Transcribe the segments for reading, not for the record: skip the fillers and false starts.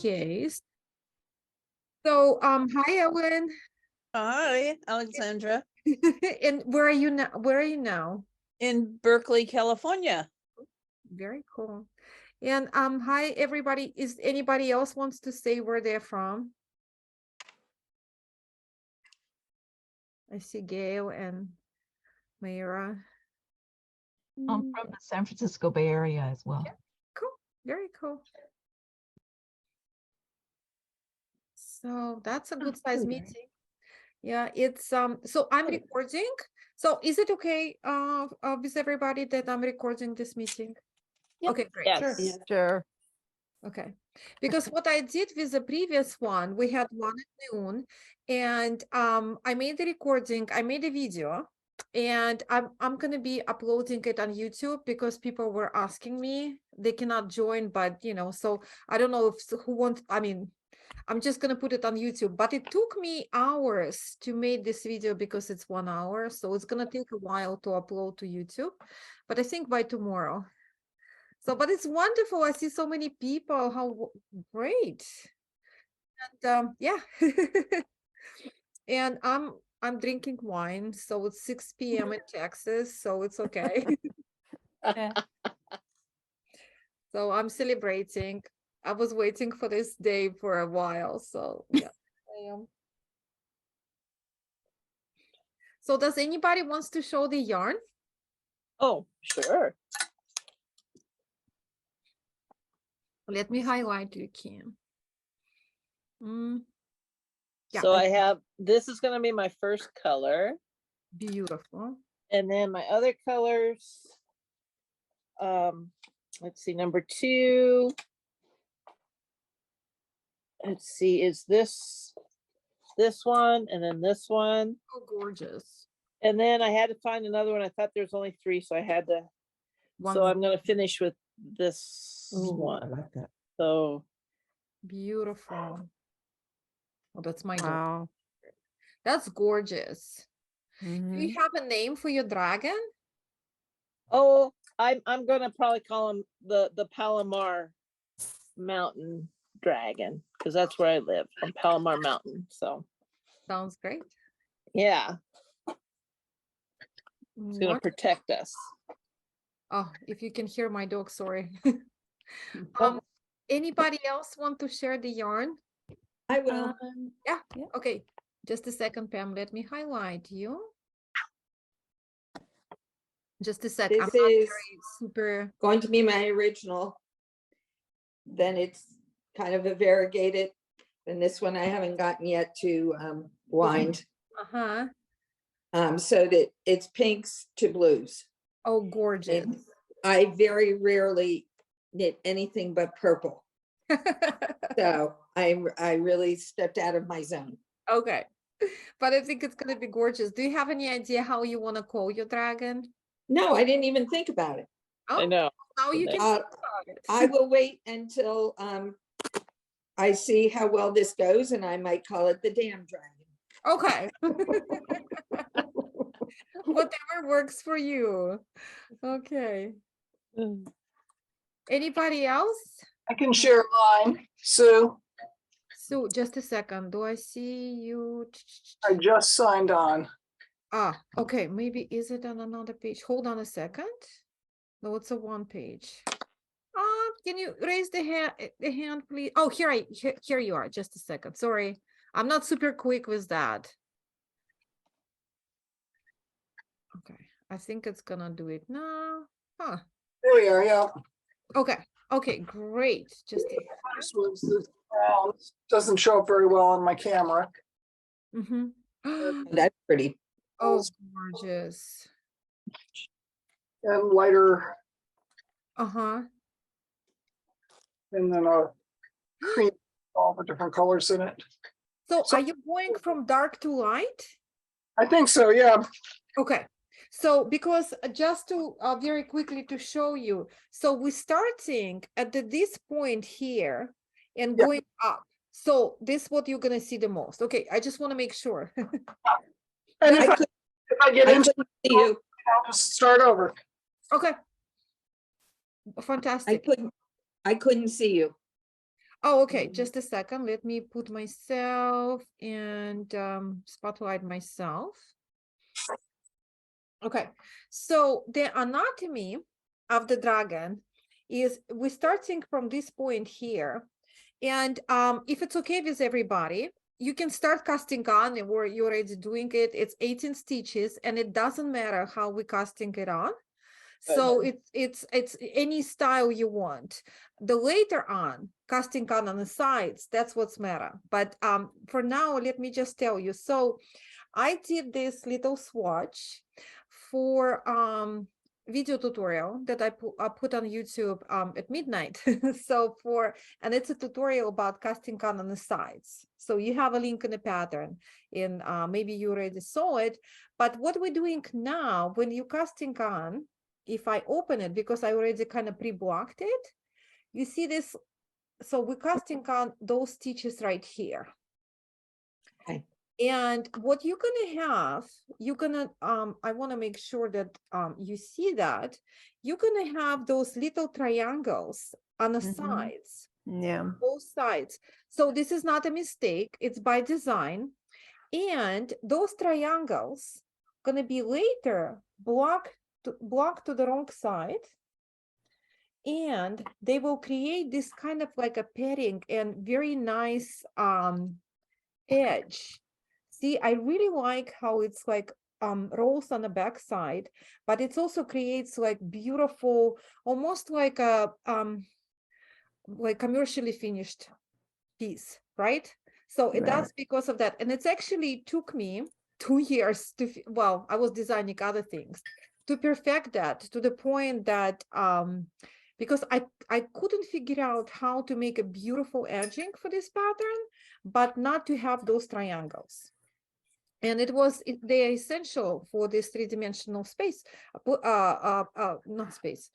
Okay. So, hi, Ellen. Hi, Alexandra, And where are you now? Where are you now? in Berkeley, California. Very cool. And hi, everybody. Is anybody else wants to say where they're from? I see Gail and Mayra. I'm from the San Francisco Bay Area as well. Yeah. Cool. Very cool. So that's a good size meeting. Yeah, it's so I'm recording. So is it okay with everybody that I'm recording this meeting? Yep. Okay, great. Yes. Sure. Okay, because what I did with the previous one, we had one at noon, and I made the recording, I made a video, and I'm gonna be uploading it on YouTube because people were asking me. They cannot join, but you know, so I don't know if who wants. I mean, I'm just gonna put it on YouTube, but it took me hours to make this video because it's 1 hour, so it's gonna take a while to upload to YouTube, but I think by tomorrow. So, but it's wonderful. I see so many people. How great. And yeah. And I'm drinking wine, so it's 6 p.m. in Texas, so it's okay. So I'm celebrating. I was waiting for this day for a while, so yeah, I am. So does anybody wants to show the yarn? Oh, sure. Let me highlight you can. Yeah, So I have, this is gonna be my first color, beautiful. and then my other colors. Let's see, number 2. Let's see, is this one, and then this one. Oh, gorgeous. And then I had to find another one. I thought there was only 3, so I had to. So I'm gonna finish with this one. I like that. So Beautiful. Oh, that's my daughter. Wow. That's gorgeous. Do Mhm. you have a name for your dragon? oh, I'm gonna probably call him the Palomar Mountain Dragon, because that's where I live, on Palomar Mountain. So Sounds great. yeah, it's gonna What? protect us. Oh, if you can hear my dog, sorry. Oh. Anybody else want to share the yarn? I will. Yeah. Okay. Just a second, Pam. Let me highlight you. Just a sec. This I'm not is very super. going to be my original. Then it's kind of a variegated. And this one I haven't gotten yet to wind. Uh-huh. So that it's pinks to blues. Oh, gorgeous. And I very rarely knit anything but purple. So I really stepped out of my zone. Okay. But I think it's gonna be gorgeous. Do you have any idea how you want to call your dragon? No, I didn't even think about it. I Oh, know. now you can think about it. I will wait until I see how well this goes, and I might call it the Damn Dragon. Okay. Whatever works for you. Okay. Anybody else? I can share mine, Sue. So just a second. Do I see you? I just signed on. Ah, okay. Maybe is it on another page? Hold on a second. No, it's a one page. Can you raise the hand, please? Oh, here you are. Just a second. Sorry. I'm not super quick with that. Okay. I think it's gonna do it now. Huh. There we are, yeah. Okay. Okay, great. Just This was the brown. Doesn't show up very well on my camera. mm-hmm. That's pretty. Oh, gorgeous. And lighter, Uh-huh. and then a cream, all the different colors in it. So So- are you going from dark to light? I think so, yeah. Okay. So because just to very quickly to show you, so we're starting at this point here and Yeah. going up. So this is what you're gonna see the most. Okay, I just want to make sure. And I if I get I into couldn't see you. I'll just start over. Okay. Fantastic. I couldn't see you. Oh, okay, just a second. Let me put myself and spotlight myself. Okay, so the anatomy of the dragon is we're starting from this point here. And if it's okay with everybody, you can start casting on or you're already doing it. It's 18 stitches and it doesn't matter how we're casting it on. So it's any style you want. The later on, casting on the sides, that's what's matter. But for now, let me just tell you. So I did this little swatch for video tutorial that I put on YouTube at midnight. So and it's a tutorial about casting on the sides. So you have a link in the pattern and maybe you already saw it. But what we're doing now, when you're casting on, if I open it, because I already kind of pre-blocked it, you see this. So we're casting on those stitches right here. Okay. And what you're gonna have, you're gonna, I wanna make sure that you see that, you're gonna have those little triangles on the sides, Yeah. both sides. So this is not a mistake, it's by design. And those triangles gonna be later blocked to the wrong side. And they will create this kind of like a padding and very nice edge. See, I really like how it's like rolls on the back side, but it also creates like beautiful, almost like a like commercially finished piece, right? So Right. that's because of that. And it's actually took me 2 years to, well, I was designing other things to perfect that to the point that because I couldn't figure out how to make a beautiful edging for this pattern, but not to have those triangles. And they're essential for this three-dimensional space, not space,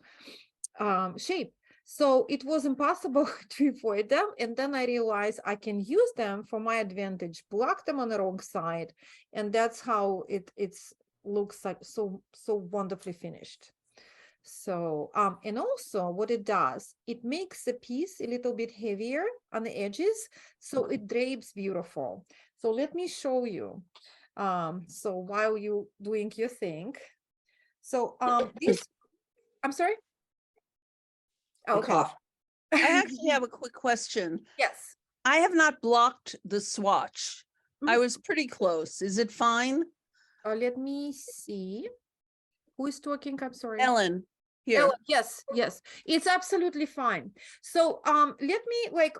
shape. So it was impossible to avoid them. And then I realized I can use them for my advantage, block them on the wrong side. And that's how it looks like so wonderfully finished. So, and also what it does, it makes the piece a little bit heavier on the edges, so it drapes beautiful. So let me show you. So while you doing your thing, so this, I'm sorry. Okay. Cough. I actually have a quick question. Yes. I have not blocked the swatch. I Mhm. was pretty close. Is it fine? Let me see. Who is talking? I'm sorry. Ellen, here. Ellen, yes, it's absolutely fine. So let me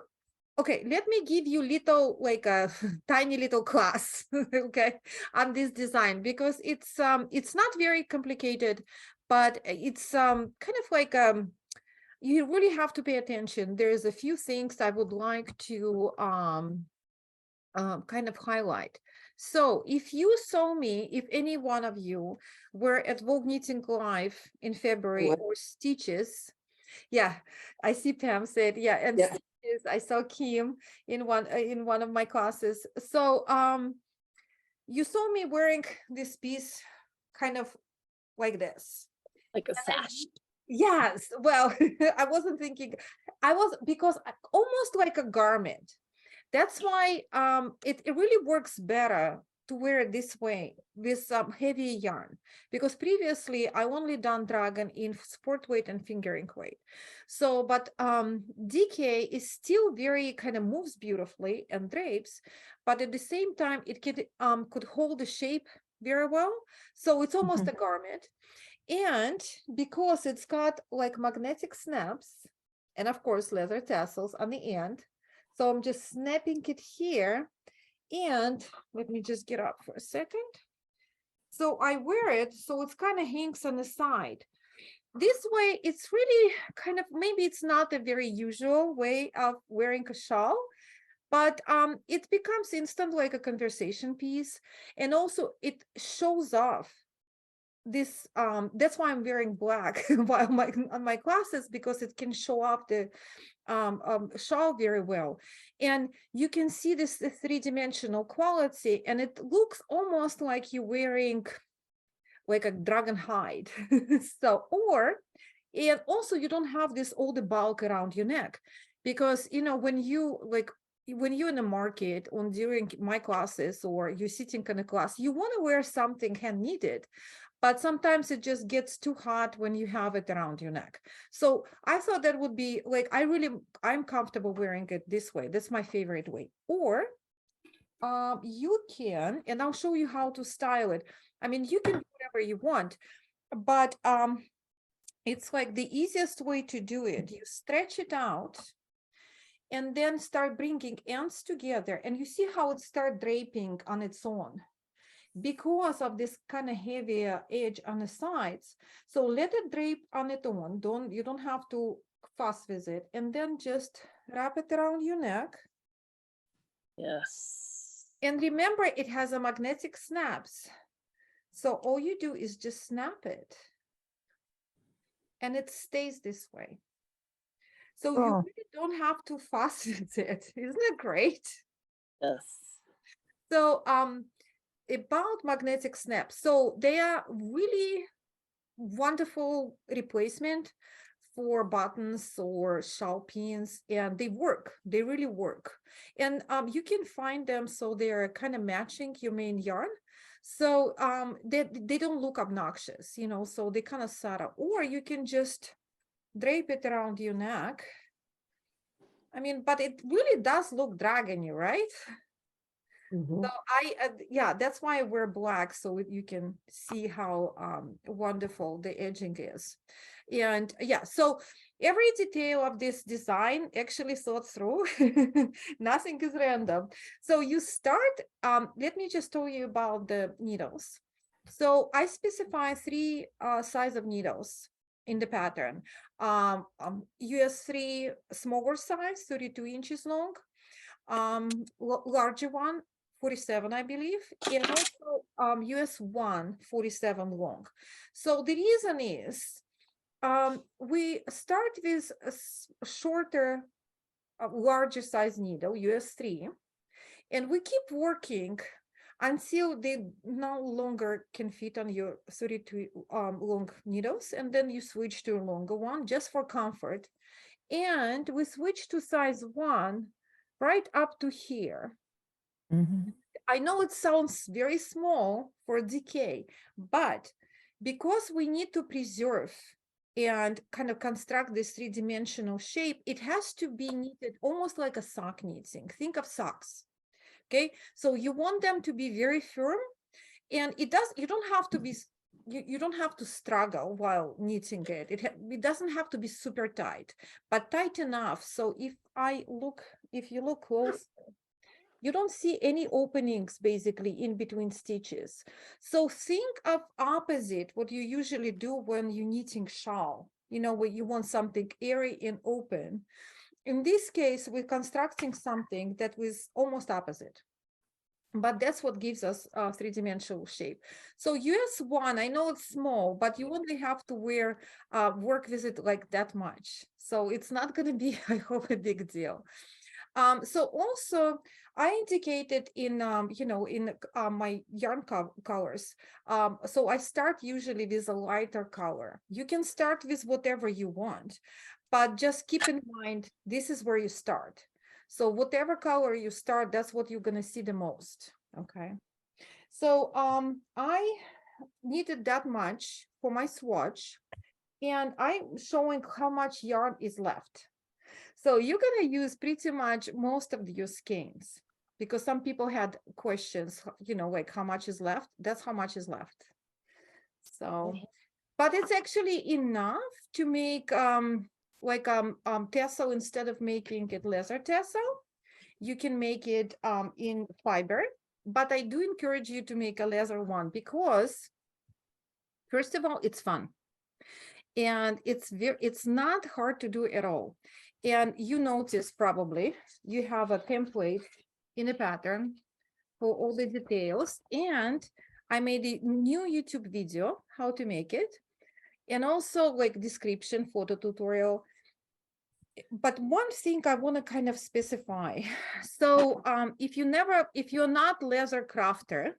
okay, let me give you little like a tiny little class, okay, on this design, because it's not very complicated, but it's kind of like you really have to pay attention. There's a few things I would like to kind of highlight. So if you saw me, if any one of you were at Vogue Knitting Live in February What? or Stitches, yeah, I see Pam said, yeah, and Yeah. Stitches, I saw Kim in one of my classes. So you saw me wearing this piece kind of like this. Like a sash. Yes, well, I wasn't thinking, because almost like a garment. That's why it really works better to wear it this way with some heavy yarn, because previously I only done dragon in sport weight and fingering weight. So, but DK is still very kind of moves beautifully and drapes, but at the same time it could hold the shape very well. So it's almost a garment. And because it's got like magnetic snaps and of course leather tassels on the end, so I'm just snapping it here, and let me just get up for a second. So I wear it, so it's kind of hangs on the side. This way, it's really kind of, maybe it's not a very usual way of wearing a shawl, but it becomes instant like a conversation piece. And also it shows off this, that's why I'm wearing black while on my classes, because it can show off the shawl very well. And you can see this three-dimensional quality, and it looks almost like you're wearing like a dragon hide. So, and also you don't have this all the bulk around your neck, because when you when you're in the market or during my classes or you're sitting in a class, you want to wear something hand knitted, but sometimes it just gets too hot when you have it around your neck. So I thought that would be like, I'm comfortable wearing it this way. That's my favorite way. Or you can, and I'll show you how to style it. I mean, you can do whatever you want, but it's like the easiest way to do it. You stretch it out and then start bringing ends together, and you see how it start draping on its own because of this kind of heavier edge on the sides. So let it drape on its own. You don't have to fuss with it, and then just wrap it around your neck. Yes. And remember, it has a magnetic snaps. So all you do is just snap it, and it stays this way. So you Oh. really don't have to fuss with it. Isn't it great? Yes. So about magnetic snaps. So they are really wonderful replacement for buttons or shawl pins, and they work. They really work. And you can find them so they're kind of matching your main yarn. So they don't look obnoxious, so they kind of subtle. Or you can just drape it around your neck. I mean, but it really does look dragony, right? So yeah, that's why I wear black, so you can see how wonderful the edging is. And yeah, so every detail of this design actually thought through. Nothing is random. So you start, let me just tell you about the needles. So I specify 3 size of needles in the pattern. US 3 smaller size, 32 inches long, larger one, 47, I believe, and also US 1, 47 long. So the reason is we start with a shorter, larger size needle, US 3, and we keep working until they no longer can fit on your 32 long needles, and then you switch to a longer one just for comfort. And we switch to size 1 right up to here. I know it sounds very small for decay, but because we need to preserve and kind of construct this 3-dimensional shape, it has to be knitted almost like a sock knitting. Think of socks. Okay, so you want them to be very firm, and you don't have to be, you don't have to struggle while knitting it. It doesn't have to be super tight, but tight enough. So if you look close, you don't see any openings basically in between stitches. So think of opposite what you usually do when you're knitting shawl, where you want something airy and open. In this case, we're constructing something that was almost opposite. But that's what gives us a 3-dimensional shape. So US 1, I know it's small, but you only have to work with it like that much. So it's not going to be, I hope, a big deal. So also I indicated in, my yarn colors. So I start usually with a lighter color. You can start with whatever you want, but just keep in mind, this is where you start. So whatever color you start, that's what you're going to see the most. Okay. So I needed that much for my swatch, and I'm showing how much yarn is left. So you're going to use pretty much most of your skeins, because some people had questions, like how much is left. That's how much is left. So, but it's actually enough to make tassel. Instead of making it leather tassel, you can make it in fiber. But I do encourage you to make a leather one, because first of all, it's fun. And it's not hard to do at all. And you notice probably you have a template in a pattern for all the details. And I made a new YouTube video how to make it, and also like description, photo tutorial. But one thing I want to kind of specify. So if you're not leather crafter,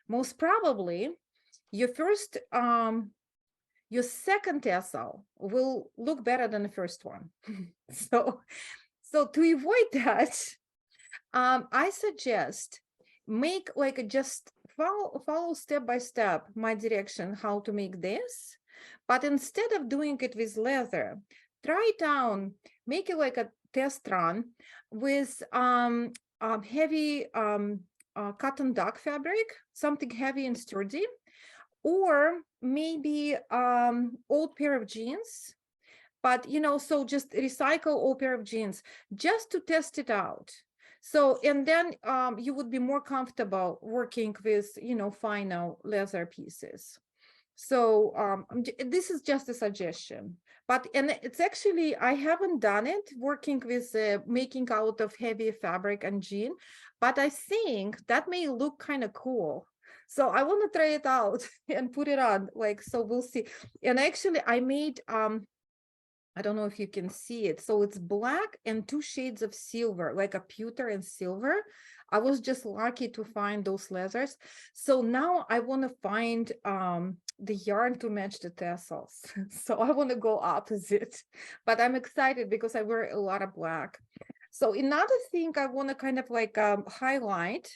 most probably your second tassel will look better than the first one. So to avoid that, I suggest make like just follow step by step my direction how to make this, but instead of doing it with leather, try it down, make it like a test run with heavy cotton duck fabric, something heavy and sturdy, or maybe old pair of jeans. But so just recycle old pair of jeans just to test it out. So, and then you would be more comfortable working with, final leather pieces. So this is just a suggestion, and it's actually, I haven't done it working with making out of heavy fabric and jean, but I think that may look kind of cool. So I want to try it out and put it on, so we'll see. And actually I made, I don't know if you can see it. So it's black and 2 shades of silver, like a pewter and silver. I was just lucky to find those leathers. So now I want to find the yarn to match the tassels. So I want to go opposite, but I'm excited because I wear a lot of black. So another thing I want to kind of highlight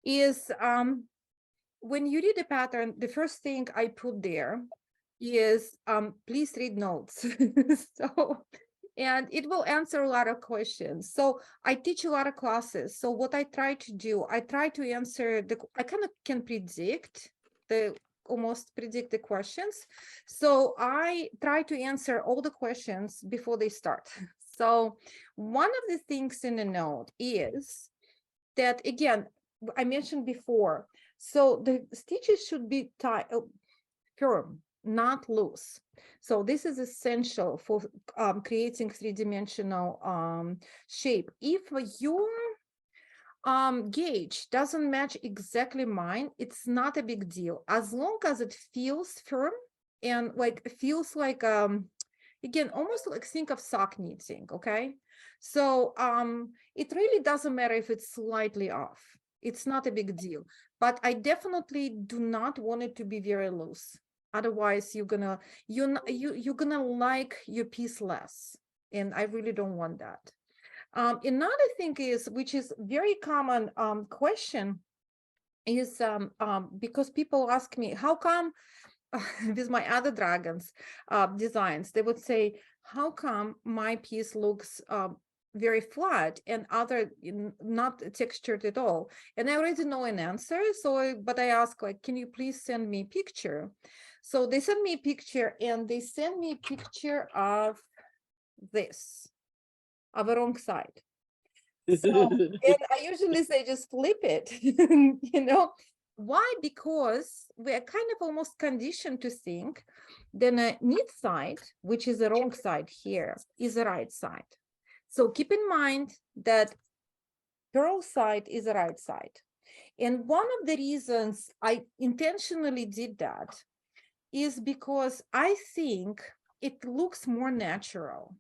is when you read the pattern, the first thing I put there is please read notes. So, and it will answer a lot of questions. So I teach a lot of classes. So what I try to do, I try to answer I kind of can almost predict the questions. So I try to answer all the questions before they start. So one of the things in the note is that, again, I mentioned before, so the stitches should be firm, not loose. So this is essential for creating 3-dimensional shape. If your gauge doesn't match exactly mine, it's not a big deal, as long as it feels firm and feels like again, almost like think of sock knitting. Okay, so it really doesn't matter if it's slightly off. It's not a big deal, but I definitely do not want it to be very loose. Otherwise, you're gonna like your piece less, and I really don't want that. Another thing is, which is very common question, is because people ask me, how come with my other dragons designs, they would say, how come my piece looks very flat and other not textured at all? And I already know an answer, but I ask, can you please send me a picture? So they sent me a picture, and they sent me a picture of this, of a wrong side. So, and I usually say just flip it. Why? Because we're kind of almost conditioned to think then a knit side, which is the wrong side here, is the right side. So keep in mind that purl side is the right side. And one of the reasons I intentionally did that is because I think it looks more natural.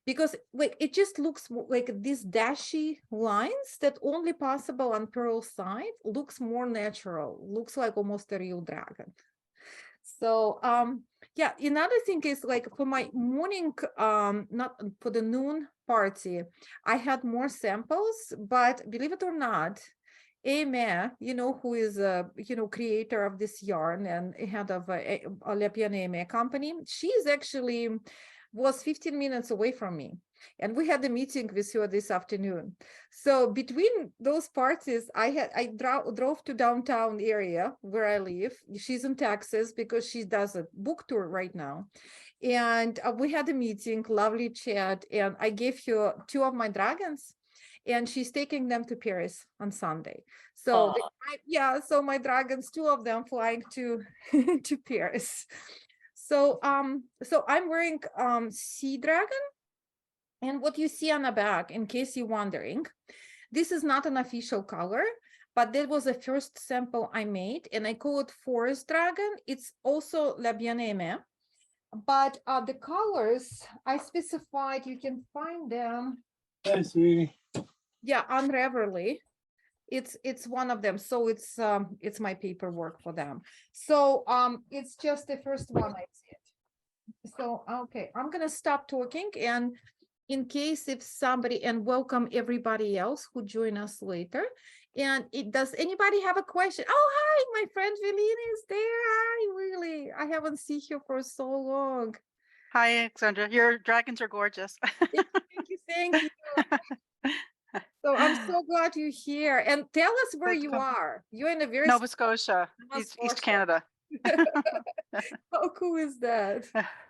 Because it just looks like these dashy lines that only possible on purl side looks more natural, looks like almost a real dragon. So yeah, another thing is for my morning, not for the noon party, I had more samples, but believe it or not, Amy, who is a creator of this yarn and head of a Le Piane company, she's actually was 15 minutes away from me, and we had a meeting with her this afternoon. So between those parties, I drove to downtown area where I live. She's in Texas because she does a book tour right now, and we had a meeting, lovely chat, and I gave her 2 of my dragons, and she's taking them to Paris on Sunday. So so my dragons, 2 of them flying to to Paris. So so I'm wearing Sea Dragon, and what you see on the back, in case you're wondering, this is not an official color, but that was the first sample I made, and I call it Forest Dragon. It's also La Bien-Aimée, but the colors I specified, you can find them. Hi, sweetie. Yeah, on Reverly. It's one of them, so it's my paperwork for them. So it's just the first one I did. So okay, I'm gonna stop talking, and in case if somebody, and welcome everybody else who join us later. And does anybody have a question? Oh, hi, my friend Velina is there. Hi, really. I haven't seen you for so long. Hi, Alexandra. Your dragons are gorgeous. Thank you, thank you. So I'm so glad you're here. And tell us where you Welcome. are. You're in a very Nova Scotia, Nova East Scotia. Canada. How cool is that?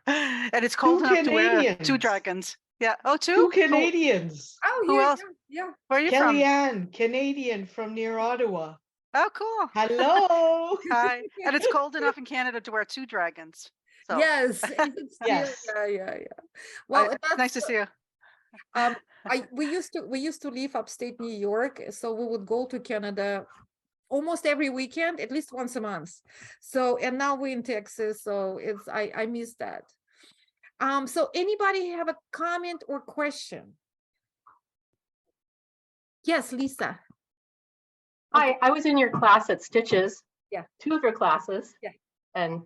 And it's cold enough to wear two Canadians. dragons. Yeah. Oh, Two two? Canadians. Oh, Who yeah, else? yeah. Where are you from? Kellyanne, Canadian from near Ottawa. Oh, cool. Hello. Hi. And it's cold enough in Canada to wear two dragons. So Yes, and it's still- Yes. yeah. Well, it's nice to see you. we used to live upstate New York, so we would go to Canada almost every weekend, at least once a month. So, and now we're in Texas, so I miss that. So anybody have a comment or question? Yes, Lisa. Hi, I was in your class at Stitches. Yeah. 2 of your classes. Yeah. And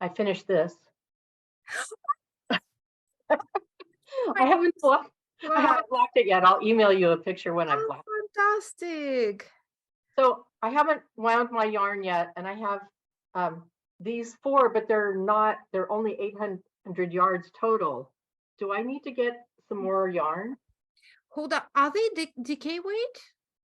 I finished this. I haven't blocked it yet. I'll email you a picture when I've Oh, blocked. fantastic. So I haven't wound my yarn yet, and I have these 4, but they're only 800 yards total. Do I need to get some more yarn? Hold on, are they decay weight?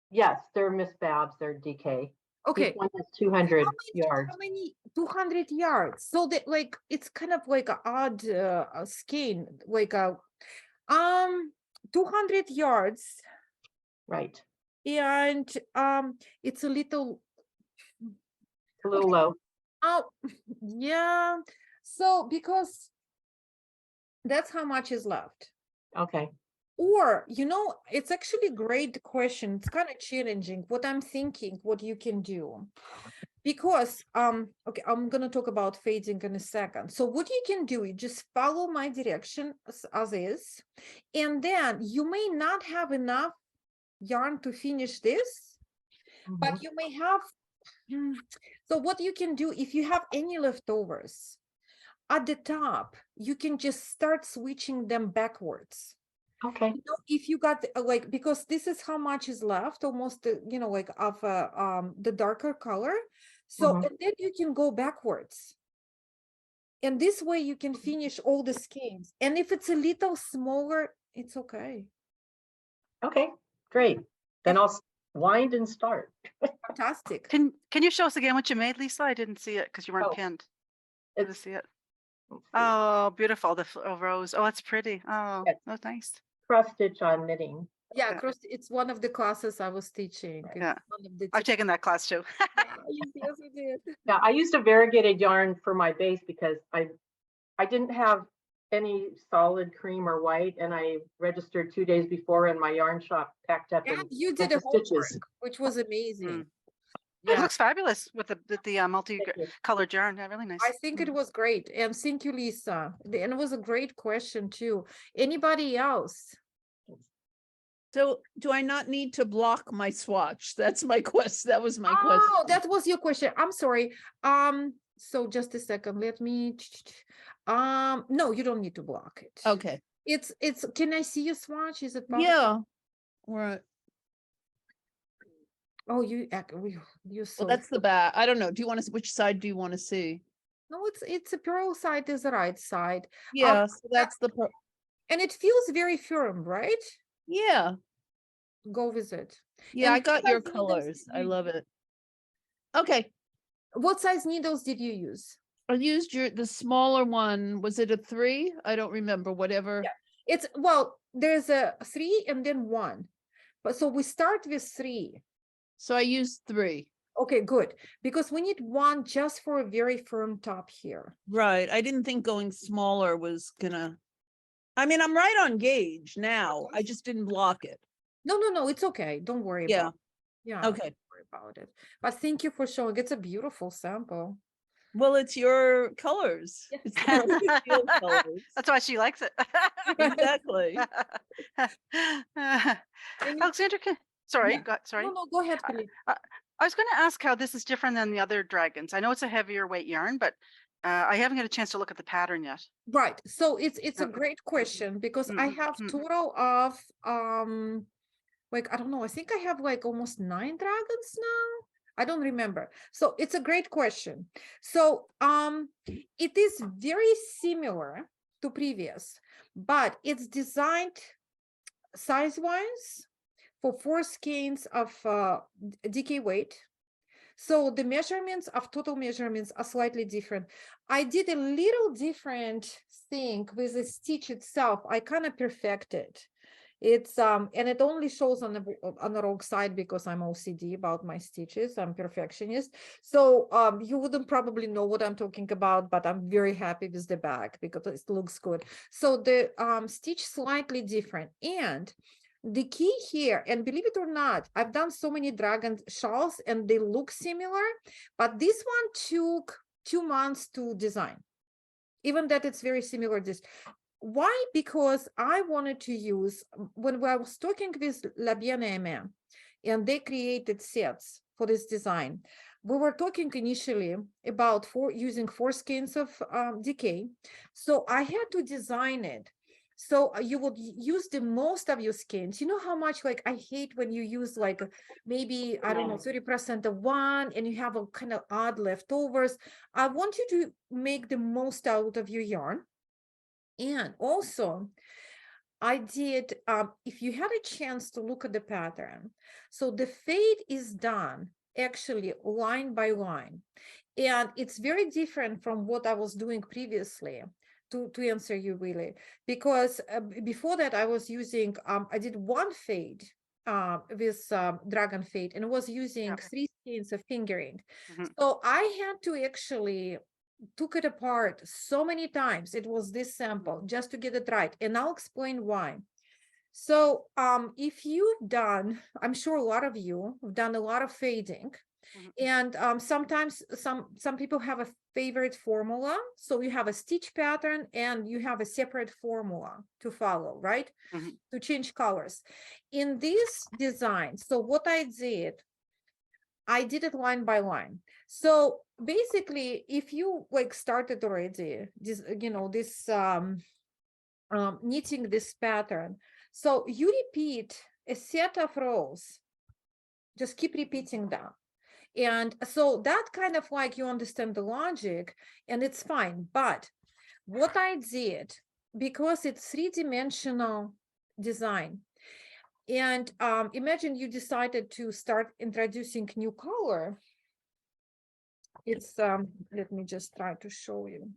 Yes, they're Miss Babs, they're DK. Okay. Each one has 200 How yards. many 200 yards? So that like it's kind of like a odd skein, like a 200 yards, Right. and it's a little Low. oh yeah. So because that's how much is left. Okay. Or, it's actually a great question. It's kind of challenging. What I'm thinking, what you can do. Because, okay, I'm going to talk about fading in a second. So what you can do, you just follow my direction as is. And then you may not have enough yarn to finish this, but you may have. So what you can do, if you have any leftovers, at the top, you can just start switching them backwards. Okay. If you got like, because this is how much is left, almost like of the darker color, so and then you can go backwards, and this way you can finish all the skeins. And if it's a little smaller, it's okay. Okay, great. Then I'll wind and start. Fantastic. Can you show us again what you made, Lisa? I didn't see it because you weren't Oh, pinned. it's- Let's see it. Let's see. Oh, beautiful. The rose. Oh, it's pretty. Oh, Yes. that's nice. Cross stitch on knitting. Yeah, Yeah. it's one of the classes I was teaching. It's Yeah. one of the I've taken that class too. yes, you did. Yeah, I used a variegated yarn for my base because I didn't have any solid cream or white, and I registered 2 days before, and my yarn shop packed up And and you went did a to Stitches. homework, which was amazing. It Yeah, looks fabulous with the Thank you. multi-colored yarn. Yeah, really nice. I think it was great. And thank you, Lisa. And it was a great question too. Anybody else? So do I not need to block my swatch? That's my quest. That was my question. Oh, that was your question. I'm sorry. So just a second. Let me. No, you don't need to block it. Okay. It's. Can I see your swatch? Is it possible? Yeah. Right. Oh, you so. Well, that's the back. I don't know. Do you want to, which side do you want to see? No, it's a pearl side is the right side. Yeah, so that's the, And it feels very firm, right? yeah. Go with it. Yeah, And I got what your size needles colors. did I you love use? it. Okay. What size needles did you use? I used the smaller one. Was it a 3? I don't remember, whatever. Yeah. There's a 3 and then 1. But so we start with 3. So I used 3. Okay, good. Because we need 1 just for a very firm top here. Right. I didn't think going smaller was gonna, I mean, I'm right on gauge now. I just didn't block it. No, it's okay. Don't worry Yeah. about it. Yeah. Okay. Don't worry about it. But thank you for showing. It's a beautiful sample. Well, it's your colors. Yeah. It's the field colors. That's why she likes it. Exactly. Alexandra, sorry, Yeah. sorry. No, go ahead, Philippe. I was going to ask how this is different than the other dragons. I know it's a heavier weight yarn, but I haven't had a chance to look at the pattern yet. Right. So it's a Okay. great question because I Mm, have mm. total of like I don't know, I think I have like almost 9 dragons now. I don't remember. So it's a great question. So it is very similar to previous, but it's designed size-wise for 4 skeins of decay weight. So the measurements of total measurements are slightly different. I did a little different thing with the stitch itself. I kind of perfected. It's and it only shows on the wrong side because I'm OCD about my stitches. I'm perfectionist. So you wouldn't probably know what I'm talking about, but I'm very happy with the bag because it looks good. So the stitch slightly different. And the key here, and believe it or not, I've done so many dragon shawls and they look similar, but this one took 2 months to design, even that it's very similar. This why? Because I wanted to use, when I was talking with La Bien-Aimée and they created sets for this design, we were talking initially about using 4 skeins of decay. So I had to design it. So you would use the most of your skins. You know how much, like, I hate when you use like maybe, I don't know, 30% of one and you have a kind of odd leftovers. I want you to make the most out of your yarn. And also, I did, if you had a chance to look at the pattern, so the fade is done actually line by line. And it's very different from what I was doing previously, to answer you really, because before that I was using, I did one fade with dragon fade and was using Yeah. 3 skeins of fingering. Mhm. So I had to actually took it apart so many times. It was this sample just to get it right. And I'll explain why. So if you've done, I'm sure a lot of you have done a lot of fading. Mhm. And sometimes some people have a favorite formula. So you have a stitch pattern and you have a separate formula to follow, right? Mhm. To change colors. In this design, so what I did it line by line. So basically, if you like started already, this, this knitting this pattern, so you repeat a set of rows, just keep repeating them. And so that kind of like you understand the logic and it's fine. But what I did, because it's 3-dimensional design, and imagine you decided to start introducing new color. It's let me just try to show you.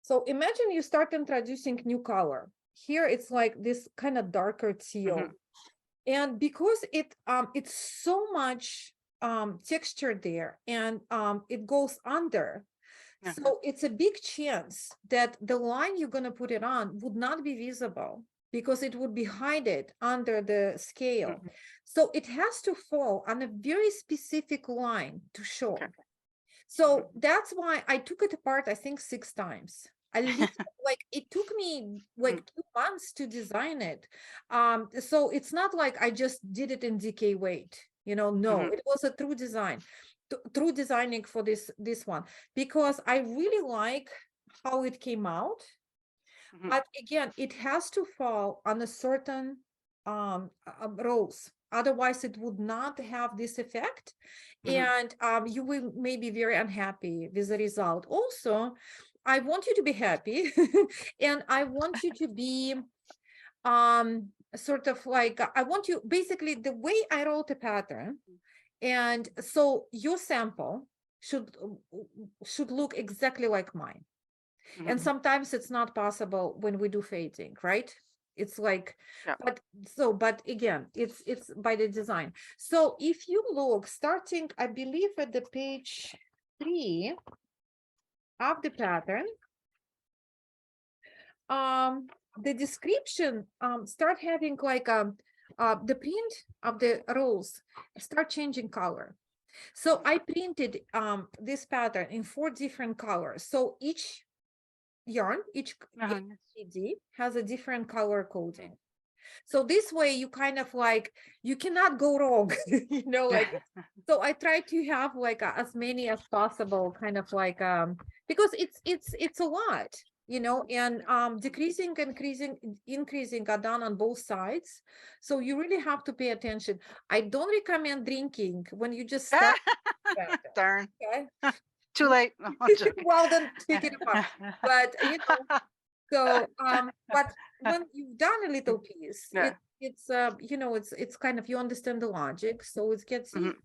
So imagine you start introducing new color. Here it's like this kind of darker teal. And because it's so much texture there and it goes under. So it's a big chance that the line you're going to put it on would not be visible because it would be hidden under the scale. So it has to fall on a very specific line to show. Okay. So that's why I took it apart, I think 6 times. Like it took me like 2 months to design it. So it's not like I just did it in decay weight, no, it was a true design, true designing for this one, because I really like how it came out. But again, it has to fall on a certain rows. Otherwise, it would not have this effect. And you will maybe very unhappy with the result. Also, I want you to be happy and I want you to be sort of like, I want you, basically the way I wrote a pattern. And so your sample should look exactly like mine. And sometimes it's not possible when we do fading, right? It's like, Yeah. but again, it's by the design. So if you look, starting, I believe at the page 3 of the pattern, the description start having like the print of the rows start changing color. So I printed this pattern in 4 different colors. So each yarn, each CD has a different color coding. So this way you kind of like, you cannot go wrong, you know, like, so I try to have like as many as possible, kind of like, because it's a lot, you know, and decreasing, increasing are done on both sides. So you really have to pay attention. I don't recommend drinking when you just start. Darn, Okay. too late. No, I'm joking. Well, then take it apart. But you know, so but when you've done a little piece, Yeah. it's you know, it's kind of, you understand the logic, so it gets Mhm. easy.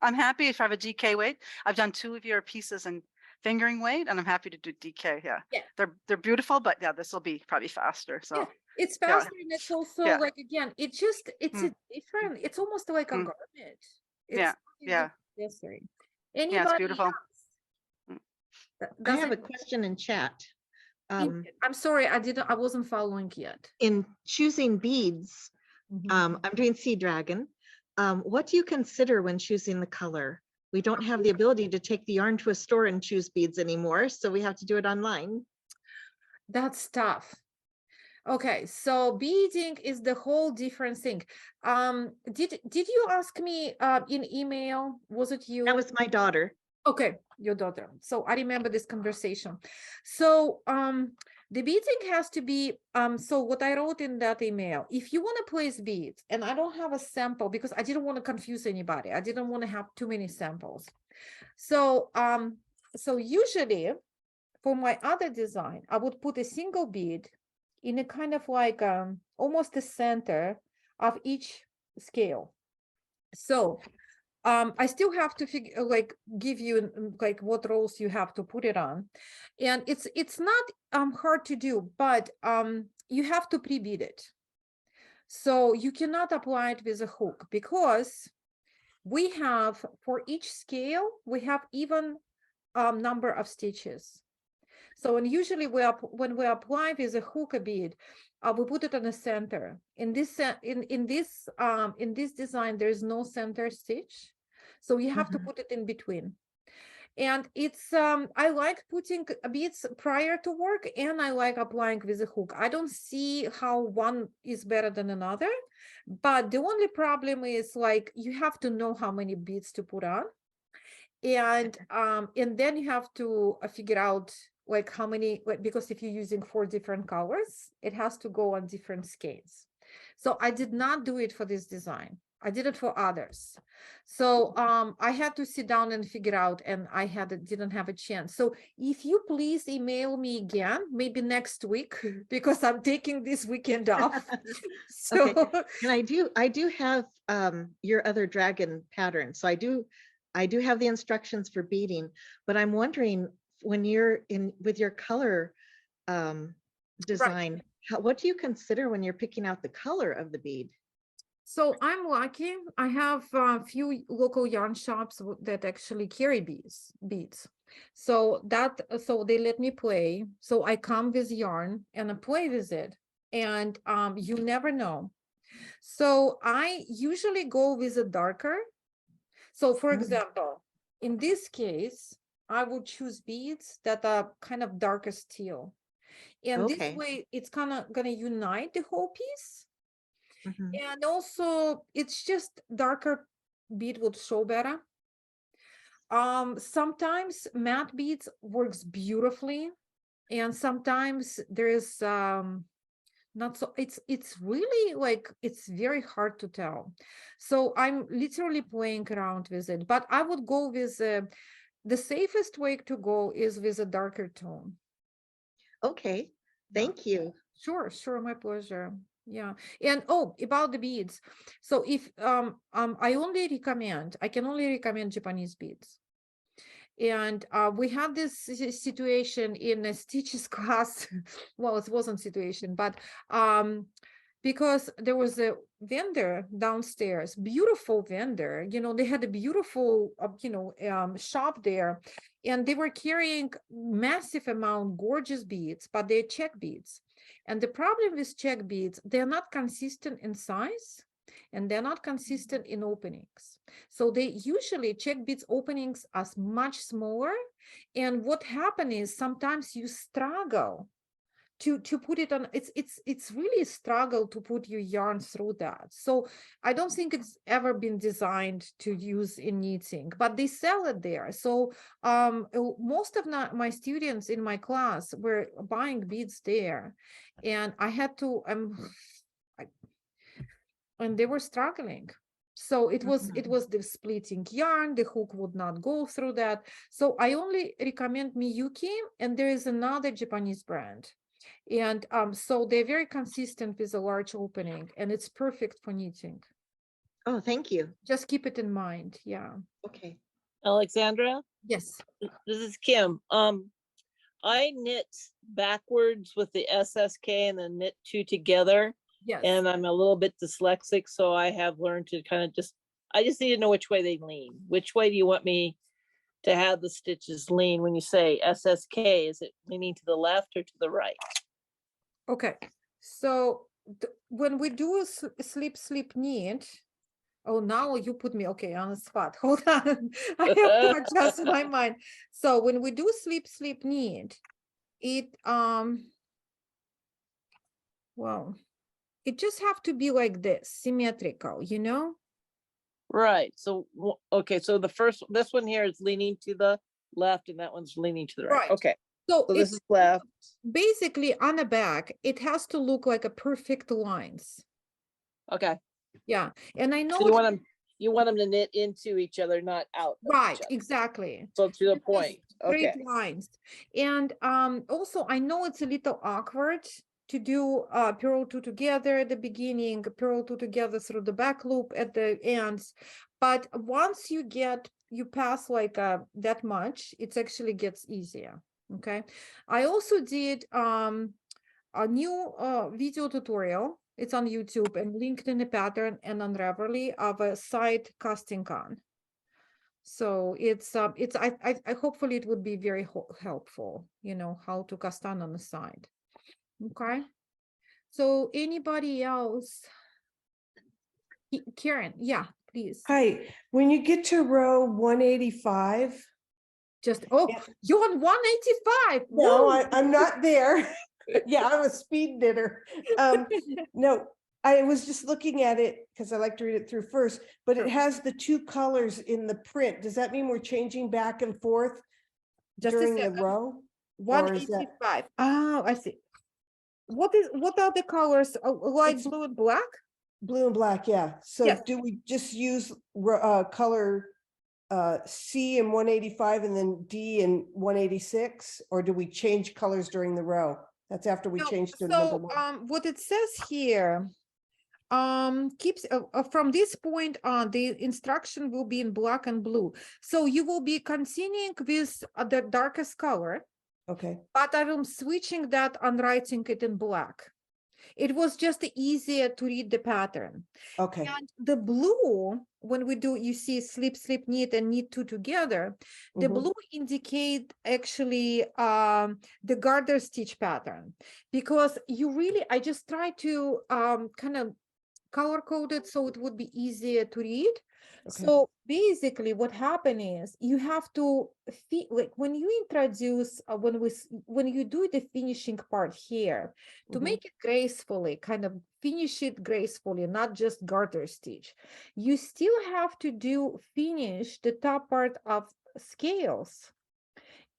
I'm happy if I have a DK weight. I've done 2 of your pieces in fingering weight, and I'm happy to do DK. Yeah, Yeah. they're beautiful, but yeah, this will be probably faster. Yeah, So it's yeah. faster, and it's also Yeah. like, again, it's just, it's a Mm. different, it's almost like a Mm. garment. Yeah, It's yeah. accessory. Yeah, it's Anybody beautiful. else? I have a Doesn't- question in chat. I'm sorry, I wasn't following yet. In choosing beads, Mhm. I'm doing Sea Dragon. What do you consider when choosing the color? We don't have the ability to take the yarn to a store and choose beads anymore, so we have to do it online. That's tough. Okay, so beading is the whole different thing. Did you ask me in email? Was it you? That was my daughter. Okay, your daughter. So I remember this conversation. So the beading has to be so what I wrote in that email, if you want to place beads, and I don't have a sample because I didn't want to confuse anybody. I didn't want to have too many samples. So so usually for my other design, I would put a single bead in a kind of like almost the center of each scale. So I still have to figure, like, give you like what rows you have to put it on, and it's not hard to do, but you have to pre-bead it. So you cannot apply it with a hook because we have, for each scale, we have even number of stitches. So, and usually when we apply with a hook a bead, we put it on the center. In this in this design, there is no center stitch, so you have to put it in between. And it's I like putting beads prior to work, and I like applying with a hook. I don't see how one is better than another, but the only problem is like you have to know how many beads to put on, and then you have to figure out like how many, like, because if you're using 4 different colors, it has to go on different scales. So I did not do it for this design. I did it for others. So I had to sit down and figure out, and didn't have a chance. So if you please email me again, maybe next week, because I'm taking this weekend off. So Okay. And I do have your other dragon pattern. So I do have the instructions for beading, but I'm wondering, when you're in with your color design, what do you consider when you're picking out the color of the bead? So I'm lucky. I have a few local yarn shops that actually carry beads. So they let me play. So I come with yarn and I play with it, and you never know. So I usually go with a darker. So for example, in this case, I would choose beads that are kind of darker steel. And this Okay. way it's kind of gonna unite the whole piece. Mhm. And also it's just darker bead would show better. Sometimes matte beads works beautifully, and sometimes there's not so, it's really like, it's very hard to tell. So I'm literally playing around with it, but I would go with the safest way to go is with a darker tone. Okay. Thank you. Sure, my pleasure. Yeah. And about the beads. So if I can only recommend Japanese beads. And we had this situation in a stitches class. Well, it wasn't situation, but because there was a vendor downstairs, beautiful vendor, they had a beautiful shop there, and they were carrying massive amount gorgeous beads, but they're check beads. And the problem with check beads, they're not consistent in size, and they're not consistent in openings. So they usually check beads openings as much smaller. And what happens is sometimes you struggle to put it on, it's really a struggle to put your yarn through that. So I don't think it's ever been designed to use in knitting, but they sell it there. So most of my students in my class were buying beads there, and I had to and they were struggling. So it was the splitting yarn, the hook would not go through that. So I only recommend Miyuki, and there is another Japanese brand. And so they're very consistent with a large opening, and it's perfect for knitting. Oh, thank you. Just keep it in mind. Yeah. Okay. Alexandra, Yes. this is Kim. I knit backwards with the SSK and then knit two together. Yes. And I'm a little bit dyslexic, so I have learned to kind of I just need to know which way they lean. Which way do you want me to have the stitches lean when you say SSK? Is it leaning to the left or to the right? Okay. So when we do a slip, slip, knit, oh, now you put me, okay, on the spot. Hold on. I have to adjust my mind. So when we do slip, slip, knit, it, well, it just have to be like this, symmetrical, you know? Right. So, okay. So this one here is leaning to the left and that one's leaning to the right. Right. Okay. So So this it's is left. basically on the back, it has to look like a perfect lines. Okay. Yeah. And I know So you want them to knit into each other, not out. of right, each other. exactly. So to the Just point. straight Okay. lines. And also I know it's a little awkward to do purl two together at the beginning, purl two together through the back loop at the ends. But once you pass like that much, it actually gets easier. Okay. I also did a new video tutorial. It's on YouTube and linked in the pattern and on Ravelry of a side casting on. So it's I hopefully it would be very helpful, you know, how to cast on the side. Okay. So anybody else? Karen, yeah, please. Hi, when you get to row 185, Just, oh, Yeah. you're on 185. no, Woo! I'm not there. Yeah, I'm a speed knitter. No, I was just looking at it because I like to read it through first, but Sure. it has the two colors in the print. Does that mean we're changing back and forth Just a during the second. row? Or is that- 185. Oh, I see. What are the colors? Light It's- blue and black? Blue and black, yeah. So Yes. do we just use color C in 185 and then D in 186? Or do we change colors during the row? That's after we No, change to number so one. what it says here keeps from this point on, the instruction will be in black and blue. So you will be continuing with the darkest color, Okay, but I'm switching that and writing it in black. It was just easier to read the pattern. okay. And the blue, when we do, you see slip, slip, knit and knit two together, the Mhm. blue indicate actually the garter stitch pattern, because you really, I just try to kind of color coded so it would be easier to read. Okay. So basically what happened is you have to like when you introduce when you do the finishing part here to Mhm. make it gracefully, kind of finish it gracefully, not just garter stitch, you still have to finish the top part of scales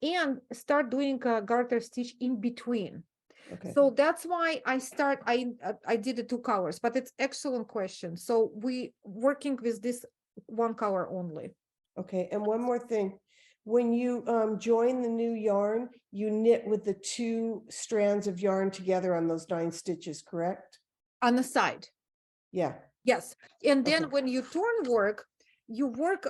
and start doing a garter stitch in between. Okay. So that's why I did the two colors, but it's excellent question. So we working with this one color only. Okay, and one more thing. When you join the new yarn, you knit with the two strands of yarn together on those 9 stitches, correct? On the side. Yeah. Yes. And then Okay. when you turn work, you work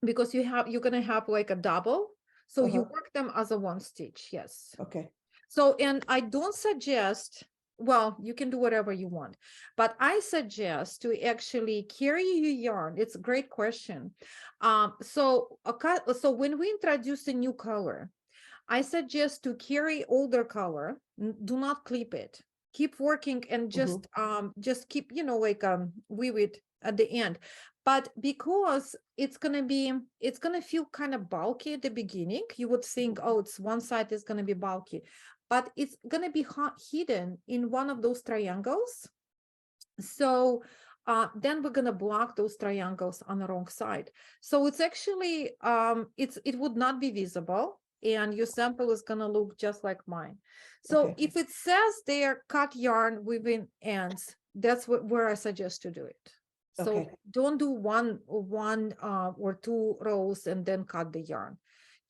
because you're gonna have like a double. So you Uh-huh. work them as a one stitch. Yes. Okay. So, and I don't suggest, well, you can do whatever you want, but I suggest to actually carry your yarn. It's a great question. So when we introduce a new color, I suggest to carry older color. Do not clip it. Keep working and just keep, you know, like weave it at the end. But because it's gonna feel kind of bulky at the beginning, you would think, oh, it's one side is gonna be bulky. but it's gonna be hidden in one of those triangles. So then we're gonna block those triangles on the wrong side. So it's actually, it would not be visible, and your sample is gonna look just like mine. So Okay. if it says there cut yarn within ends, that's where I suggest to do it. So Okay. don't do one or two rows and then cut the yarn.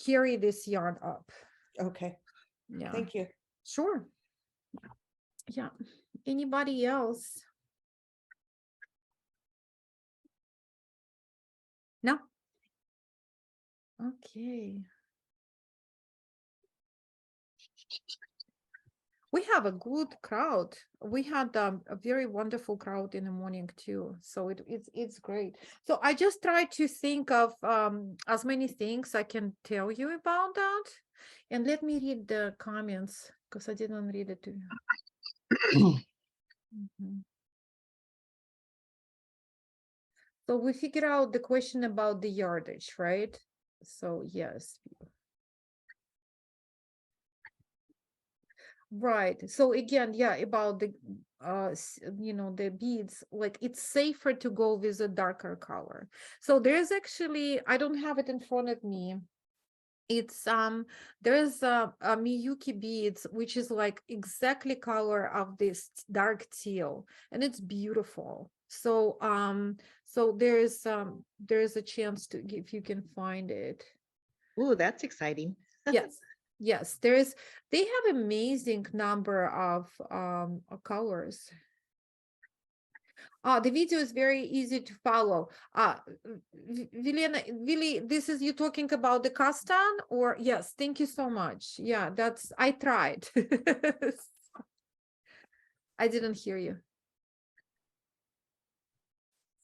Carry this yarn up. Okay, Yeah, thank you. sure. Yeah. Anybody else? No? Okay. We have a good crowd. We had a very wonderful crowd in the morning too. So it's great. So I just try to think of as many things I can tell you about that. And let me read the comments because I didn't read it to you. Mhm. So we figure out the question about the yardage, right? So yes. Right. So again, yeah, about the the beads, like it's safer to go with a darker color. So there's actually, I don't have it in front of me. It's there's a Miyuki beads, which is like exactly color of this dark teal, and it's beautiful. So so there's a chance to, if you can find it. Ooh, that's exciting. Yes, yes, they have amazing number of colors. The video is very easy to follow. Vilena, really, this is you talking about the Kastan, or yes, thank you so much. Yeah, that's, I tried. I didn't hear you.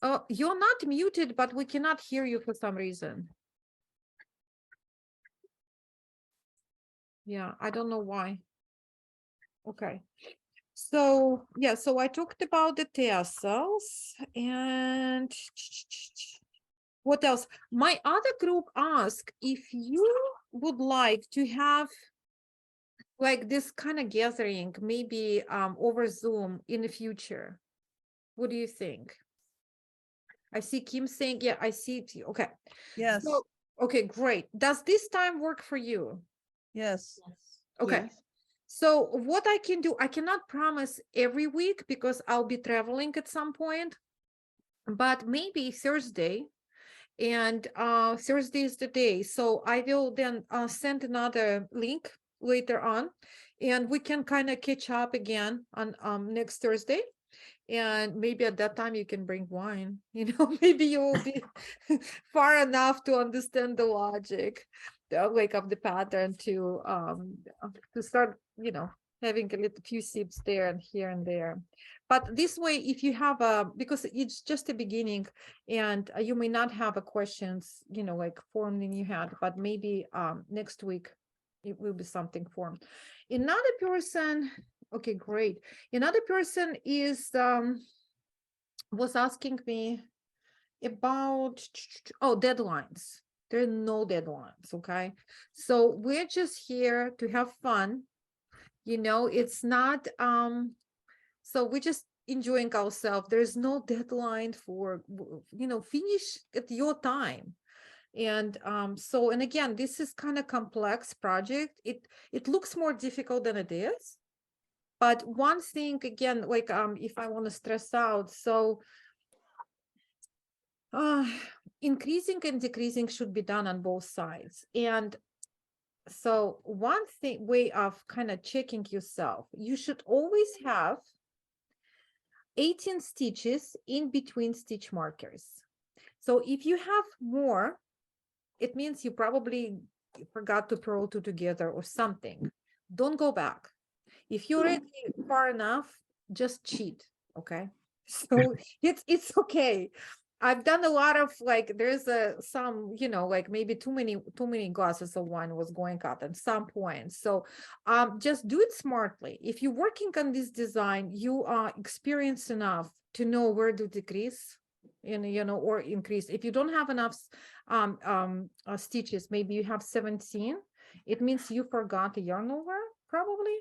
Oh, you're not muted, but we cannot hear you for some reason. Yeah, I don't know why. Okay. So yeah, so I talked about the tassels, and what else? My other group asked if you would like to have like this kind of gathering, maybe over Zoom in the future. What do you think? I see Kim saying, yeah, I see it. Okay. Yes, So, okay, great. Does this time work for you? yes. Okay. Yes. So what I can do, I cannot promise every week because I'll be traveling at some point, but maybe Thursday, and Thursday is the day. So I will then send another link later on, and we can kind of catch up again on next Thursday. And maybe at that time you can bring wine, maybe you will be far enough to understand the logic, like of the pattern to start, having a little few sips there and here and there. But this way, if you have because it's just a beginning, and you may not have a questions, like formed in your head, but maybe next week it will be something formed. Another person, okay, great. Another person is was asking me about deadlines. There are no deadlines, okay? So we're just here to have fun. It's not so we're just enjoying ourselves. There's no deadline for finish at your time. And so, and again, this is kind of complex project. It looks more difficult than it is. But one thing, again, like if I want to stress out, so increasing and decreasing should be done on both sides. And so one thing, way of kind of checking yourself, you should always have 18 stitches in between stitch markers. So if you have more, it means you probably forgot to purl two together or something. Don't go back. If you're already far enough, just cheat, okay? So it's okay. I've done a lot of like, there's some, like maybe too many glasses of wine was going out at some point. So just do it smartly. If you're working on this design, you are experienced enough to know where to decrease and or increase. If you don't have enough stitches, maybe you have 17, it means you forgot the yarn over. probably,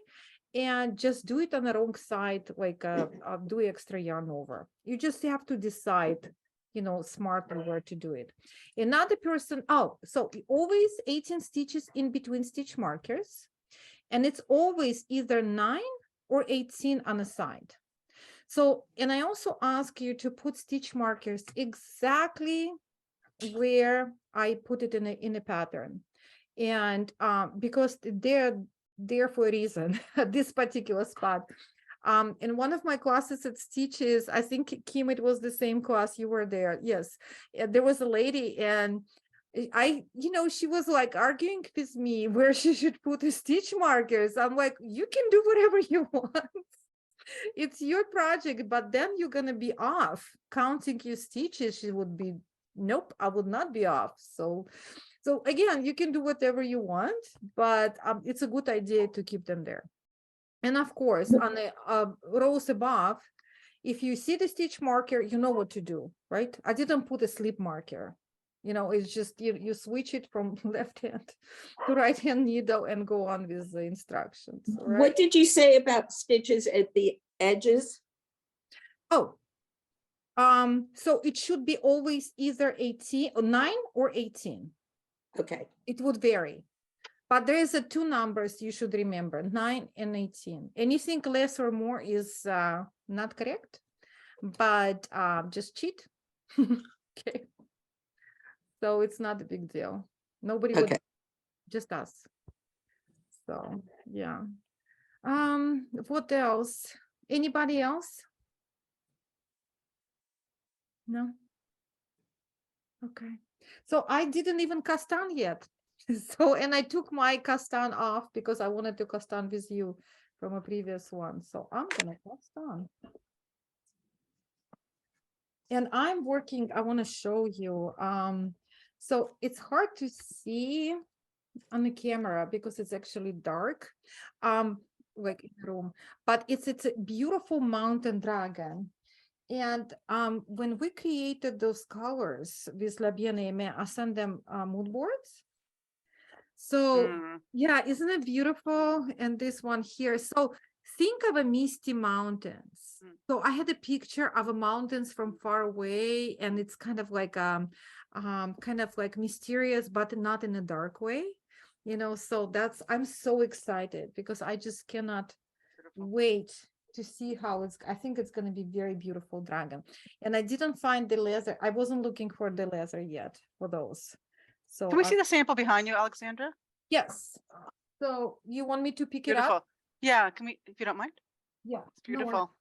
and just do it on the wrong side, like do extra yarn over. You just have to decide, you know, smartly where to do it. Another person, oh, so always 18 stitches in between stitch markers, and it's always either 9 or 18 on the side. So, and I also ask you to put stitch markers exactly where I put it in a pattern. And because they're there for a reason at this particular spot. In one of my classes at Stitches, I think Kim, it was the same class, you were there. Yes, there was a lady, and you know, she was like arguing with me where she should put the stitch markers. I'm like, you can do whatever you want. It's your project, but then you're gonna be off counting your stitches. She would be, nope, I would not be off. So again, you can do whatever you want, but it's a good idea to keep them there. And of course, on the rows above, if you see the stitch marker, you know what to do, right? I didn't put a slip marker. You know, it's just you switch it from left hand to right hand needle and go on with the instructions. Right? What did you say about stitches at the edges? Oh, so it should be always either 18 or 9 or 18. Okay. It would vary, but there is a 2 numbers you should remember, 9 and 18. Anything less or more is not correct, but just cheat. Okay. So it's not a big deal. Nobody would, just us. So yeah. What else? Anybody else? No. Okay. So I didn't even cast on yet. So, and I took my cast on off because I wanted to cast on with you from a previous one. So I'm gonna cast on. And I'm working, I want to show you. So it's hard to see on the camera because it's actually dark, like in the room, but it's a beautiful mountain dragon. And when we created those colors with La Bien-Aimée, I sent them mood boards. So yeah, isn't it beautiful? And this one here. So think of a misty mountains. So I had a picture of a mountains from far away, and it's kind of like mysterious, but not in a dark way. You know, so that's, I'm so excited because I just cannot wait to see how it's, I think it's going to be very beautiful dragon. And I didn't find the leather. I wasn't looking for the leather yet for those. So Can we see the sample behind you, Alexandra? yes. So you want me to pick Beautiful. it up? Yeah, can we, if you don't mind? Yeah. It's beautiful.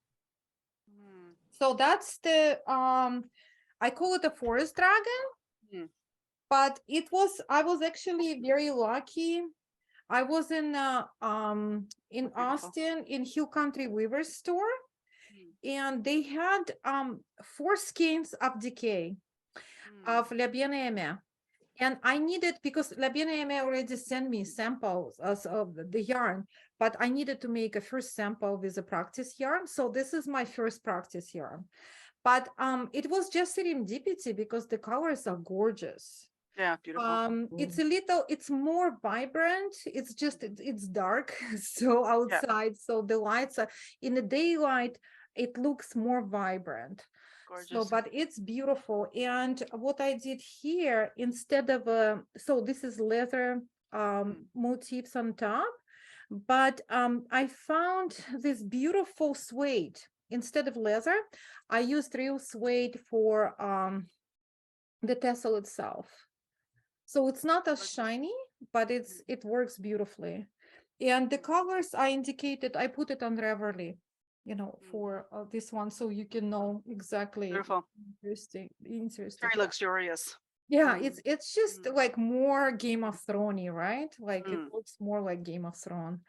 So that's the I call it a forest dragon. But it was, I was actually very lucky. I was in Austin in Hill Country Weaver's store, and they had 4 skeins of decay of La Bien-Aimée. And I needed, because La Bien-Aimée already sent me samples of the yarn, but I needed to make a first sample with a practice yarn. So this is my first practice yarn. But it was just serendipity because the colors are gorgeous. Yeah, beautiful. It's a little, it's more vibrant. It's just, it's dark. So outside, so the lights are in the daylight, it looks more vibrant. Gorgeous. So, but it's beautiful. And what I did here, instead of so this is leather motifs on top, but I found this beautiful suede. Instead of leather, I used real suede for the tassel itself. So it's not as shiny, but it works beautifully. And the colors I indicated, I put it on Reverly, you know, for this one, so you can know exactly. Beautiful. Interesting. Very luxurious. Yeah, it's just like more Game of Thrones, right? Like it looks more like Game of Thrones.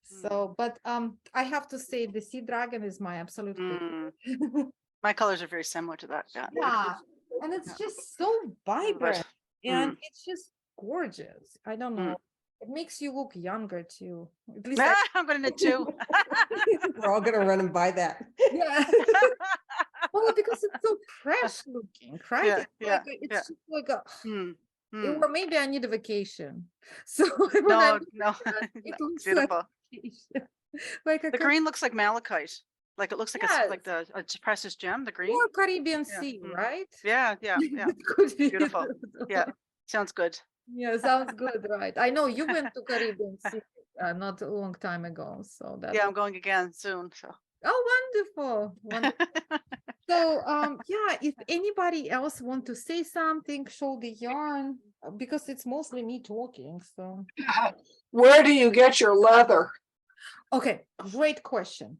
So, but I have to say the Sea Dragon is my absolute favorite. My colors are very similar to that. Yeah. Yeah, and it's just so vibrant. And it's just gorgeous. I don't know. It makes you look younger too. At least I'm gonna knit too. We're all gonna run and buy that. Yeah. Well, because it's so fresh looking, right? Yeah, It's just like a Hmm. Or maybe I need a vacation. So when I No, look no, at that, it no, looks beautiful. like a The green looks like malachite. Like it looks like like yes, the precious gem, the green. or Caribbean Yeah. Sea, Mm. right? Yeah, yeah, yeah. It could be Beautiful. Yeah. Sounds good. Yeah, sounds good, right? I know you went to Caribbean Sea not a long time ago, so that Yeah, I'm was going again soon. So. wonderful, wonderful. So, yeah, if anybody else want to say something, show the yarn, because it's mostly me talking, so. Where do you get your leather? Okay, great question.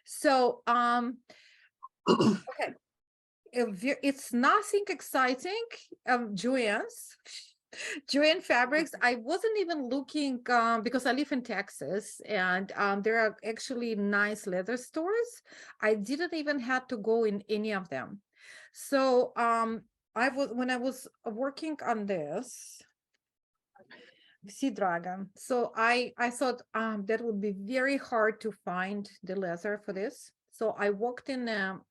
So, okay, it's nothing exciting. Joann's, Joann Fabrics. I wasn't even looking because I live in Texas, and there are actually nice leather stores. I didn't even have to go in any of them. So when I was working on this Sea Dragon, so I thought that would be very hard to find the leather for this. So I walked in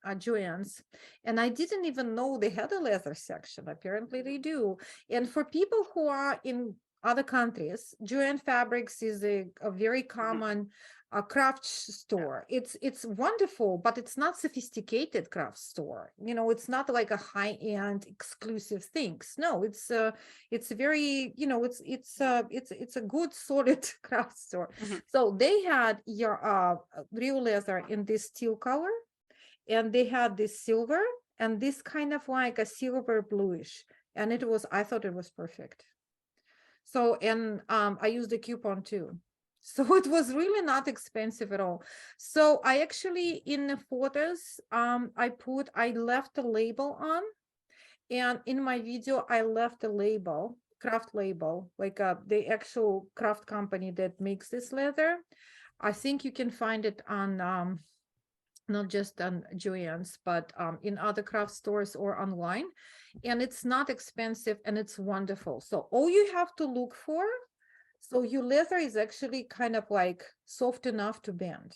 Joann's, and I didn't even know they had a leather section. Apparently they do. And for people who are in other countries, Joann Fabrics is a very common craft store. It's wonderful, but it's not sophisticated craft store. You know, it's not like a high-end exclusive things. No, it's very, you know, it's a good solid craft store. So they had your real leather in this teal color, and they had this silver and this kind of like a silver bluish, and I thought it was perfect. So, and I used a coupon too. So it was really not expensive at all. So I actually, in the photos, I left a label on, and in my video, I left a label, craft label, like the actual craft company that makes this leather. I think you can find it on not just on Joann's, but in other craft stores or online. And it's not expensive, and it's wonderful. So all you have to look for, so your leather is actually kind of like soft enough to bend,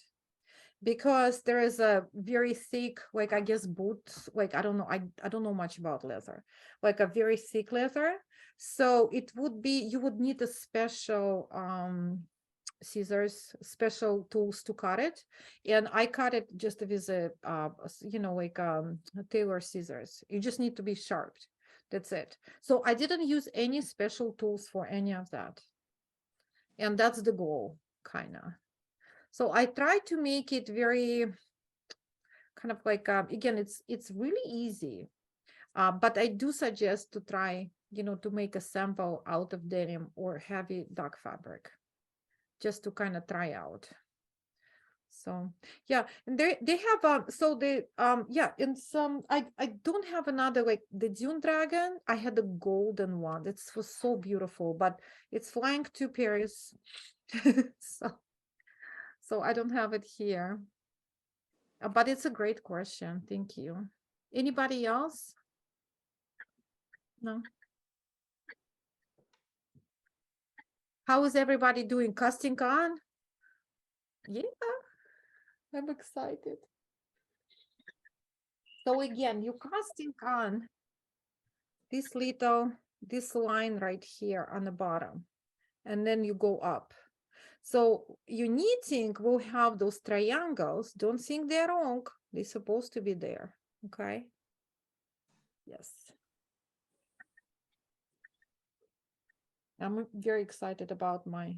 because there is a very thick, like I guess boots, like I don't know, I don't know much about leather, like a very thick leather. So it would be, you would need a special scissors, special tools to cut it, and I cut it just with a you know, like tailor scissors. You just need to be sharp, that's it. So I didn't use any special tools for any of that, and that's the goal, kind of. So I try to make it very kind of like again, it's really easy, but I do suggest to try, you know, to make a sample out of denim or heavy duck fabric, just to kind of try out. So yeah, and they have so they yeah, and some I don't have another, like the Dune Dragon. I had the golden one. It was so beautiful, but it's flying to Paris. So I don't have it here. But it's a great question. Thank you. Anybody else? No. How is everybody doing? Casting on? Yeah, I'm excited. So again, you casting on this line right here on the bottom, and then you go up. So your knitting will have those triangles. Don't think they're wrong. They're supposed to be there. Okay. Yes. I'm very excited about my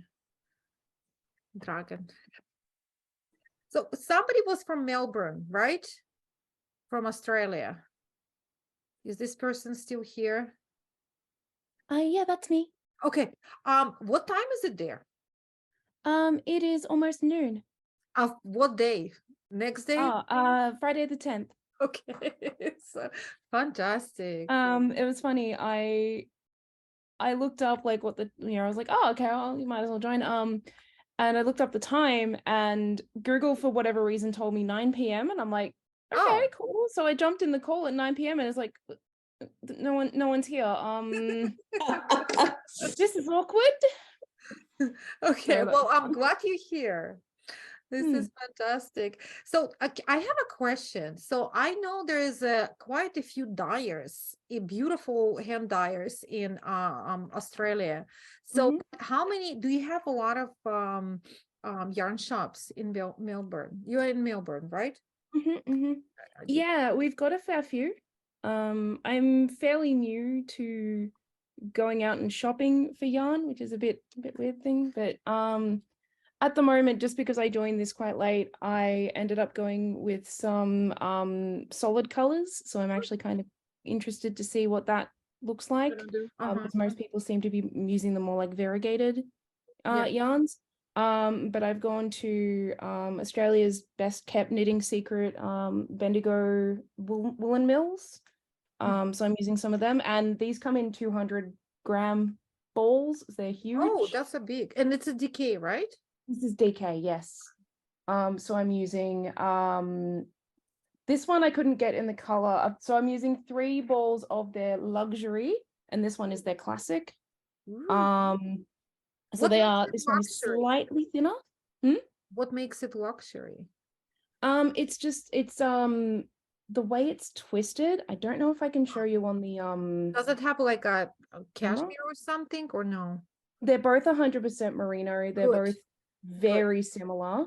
dragon. So somebody was from Melbourne, right? From Australia. Is this person still here? Yeah, that's me. Okay. What time is it there? It is almost noon. Of what day? Next day? Friday the 10th. Okay. So, fantastic. It was funny. I looked up like what the, you know, I was like, oh, okay, well, you might as well join. And I looked up the time, and Google, for whatever reason, told me 9 p.m. And I'm like, okay, cool. So I jumped in the call at 9 p.m. and it's like, no one's here. This is awkward. Okay, So well, I'm glad you're here. This Hmm. is fantastic. So I have a question. So I know there is quite a few dyers, beautiful hand dyers in Australia. So Mhm. how many do you have? A lot of yarn shops in Melbourne. You're in Melbourne, right? Mhm, mhm. I did. Yeah, we've got a fair few. I'm fairly new to going out and shopping for yarn, which is a bit weird thing, but at the moment, just because I joined this quite late, I ended up going with some solid colors. So I'm actually kind of interested to see what that looks like, because most people seem to be using the more like variegated Yeah. yarns. But I've gone to Australia's best kept knitting secret, Bendigo woolen mills. So I'm using some of them, and these come in 200-gram balls. They're huge. Oh, that's a big, and it's a decay, right? This is DK, yes. So I'm using this one I couldn't get in the color. So I'm using 3 balls of their luxury, and this one is their classic. So What they makes are, it this one is luxury? slightly thinner. What makes it luxury? It's just the way it's twisted. I don't know if I can show you on the Does it have like a camera. cashmere or something or no? They're both 100% merino. They're Good. both very similar.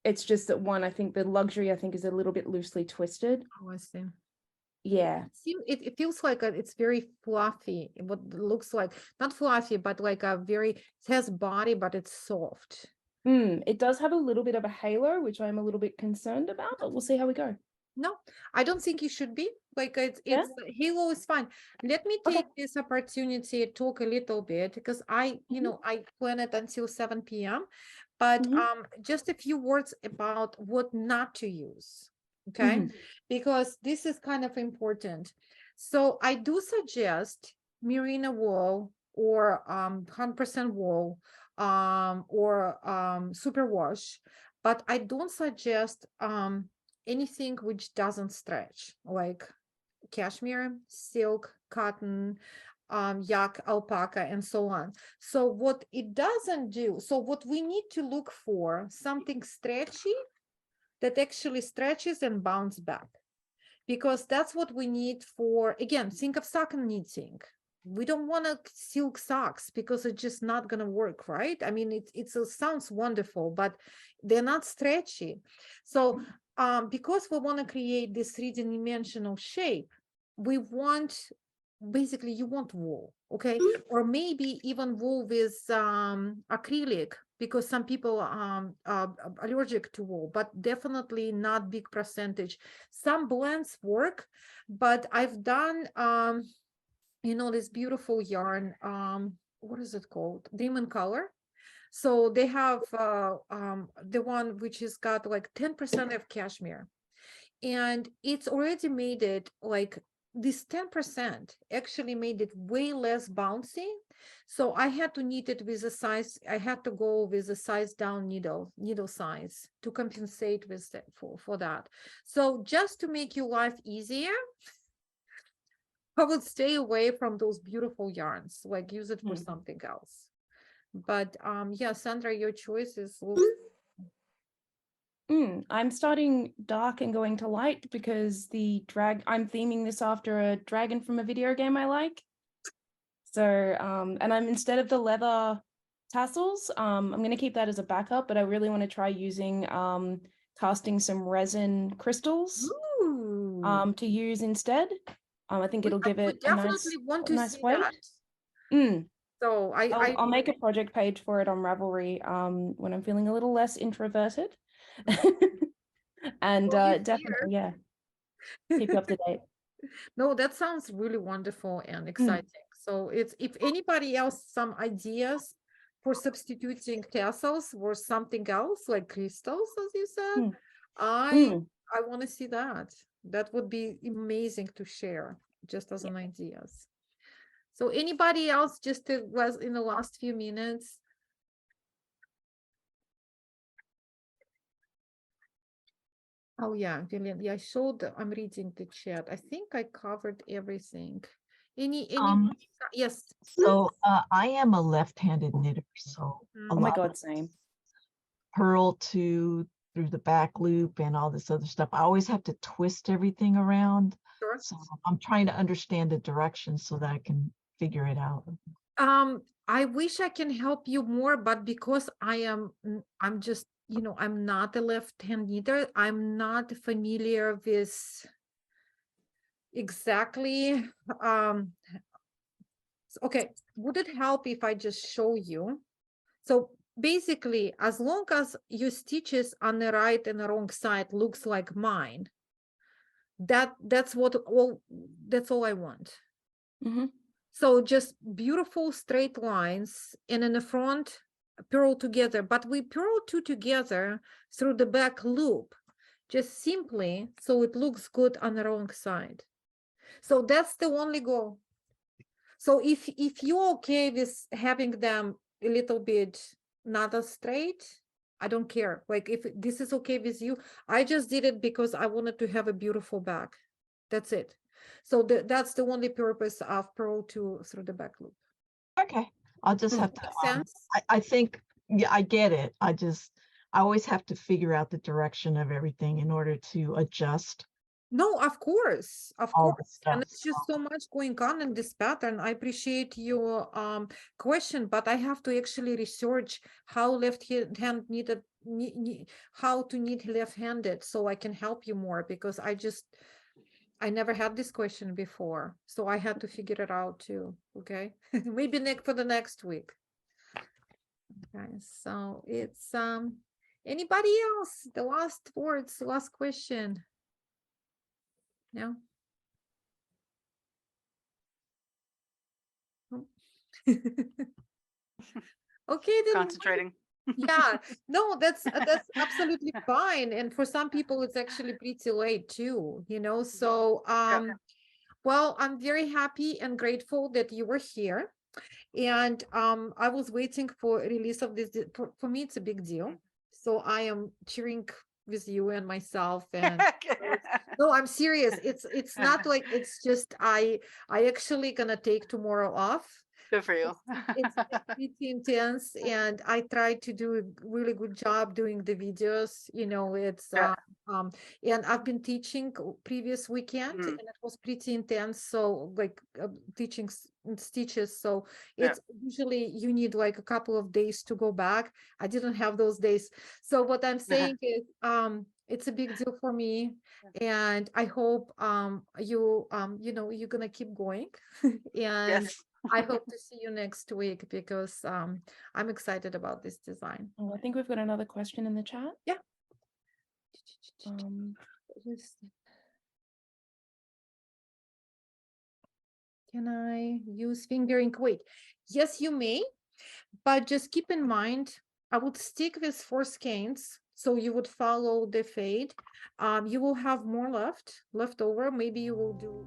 It's just that one, I think the luxury, I think, is a little bit loosely twisted. Oh, I see. Yeah. It feels like it's very fluffy. What looks like not fluffy, but like a very, it has body, but it's soft. It does have a little bit of a halo, which I'm a little bit concerned about, but we'll see how we go. No, I don't think you should be. Like Yeah? halo is fine. Let me take this opportunity to talk a little bit because I plan it until 7 p.m. But just a few words about what not to use. Okay, because this is kind of important. So I do suggest merino wool or 100% wool or superwash, but I don't suggest anything which doesn't stretch, like cashmere, silk, cotton, yak, alpaca, and so on. So what it doesn't do, so what we need to look for, something stretchy that actually stretches and bounce back, because that's what we need for, again, think of sock knitting. We don't want to silk socks because it's just not going to work, right? I mean, it sounds wonderful, but they're not stretchy. So because we want to create this three-dimensional shape, we want, basically you want wool, okay? Or maybe even wool with acrylic, because some people are allergic to wool, but definitely not big percentage. Some blends work, but I've done this beautiful yarn, what is it called? Demon Color. So they have the one which has got like 10% of cashmere, and it's already made it like this 10% actually made it way less bouncy. So I had to knit it with a size, I had to go with a size down needle size to compensate with that for that. So just to make your life easier, I would stay away from those beautiful yarns, like use it for something else. But yeah, Sandra, your choice is I'm starting dark and going to light because I'm theming this after a dragon from a video game I like. So, and I'm, instead of the leather tassels, I'm going to keep that as a backup, but I really want to try using casting some resin crystals to use instead. I think it'll give it a nice weight. So I'll make a project page for it on Ravelry when I'm feeling a little less introverted. And definitely, yeah, keep you up to date. No, that sounds really wonderful and exciting. So it's, if anybody else some ideas for substituting tassels or something else like crystals, as you said, I want to see that. That would be amazing to share just as an ideas. So anybody else, just was in the last few minutes? Oh yeah, Julian. Yeah, I showed. I'm reading the chat. I think I covered everything. Any yes. So I am a left-handed knitter, so Oh my God, same. purl to through the back loop and all this other stuff. I always have to twist everything around. Sure. So I'm trying to understand the direction so that I can figure it out. I wish I can help you more, but because I'm just, I'm not a left hand knitter, I'm not familiar with exactly. Okay, would it help if I just show you? So basically, as long as your stitches on the right and the wrong side looks like mine, that's all I want. Mhm. So just beautiful straight lines, and in the front, purl together, but we purl two together through the back loop, just simply so it looks good on the wrong side. So that's the only goal. So if you're okay with having them a little bit not as straight, I don't care. Like if this is okay with you, I just did it because I wanted to have a beautiful back. That's it. So that's the only purpose of purl two through the back loop. Okay, I'll just have to. Makes sense? I think, yeah, I get it. I always have to figure out the direction of everything in order to adjust No, of course, all the and stuff. it's just so much going on in this pattern. I appreciate your question, but I have to actually research how hand knitted, how to knit left-handed, so I can help you more, because I never had this question before, so I had to figure it out too. Okay, maybe for the next week. Okay, so it's anybody else? The last words, last question. No. Oh. Okay, then Concentrating. yeah, no, that's absolutely fine. And for some people, it's actually pretty late too, So, well, I'm very happy and grateful that you were here. And I was waiting for release of this. For me, it's a big deal. So I am cheering with you and myself. And no, I'm serious. It's not like, it's just I actually gonna take tomorrow off. Good for you. It's pretty intense, and I try to do a really good job doing the videos. It's Yeah. and I've been teaching previous weekend, and it was pretty intense. So like teaching stitches. So it's usually you need like a couple of days to go back. I didn't have those days. So what I'm saying is it's a big deal for me, and I hope you're gonna keep going and Yes. I hope to see you next week, because I'm excited about this design. Oh, I think we've got another question in the chat. Yeah. Can I use fingering? Wait, yes, you may, but just keep in mind, I would stick with 4 skeins. So you would follow the fade. You will have more left over. Maybe you will do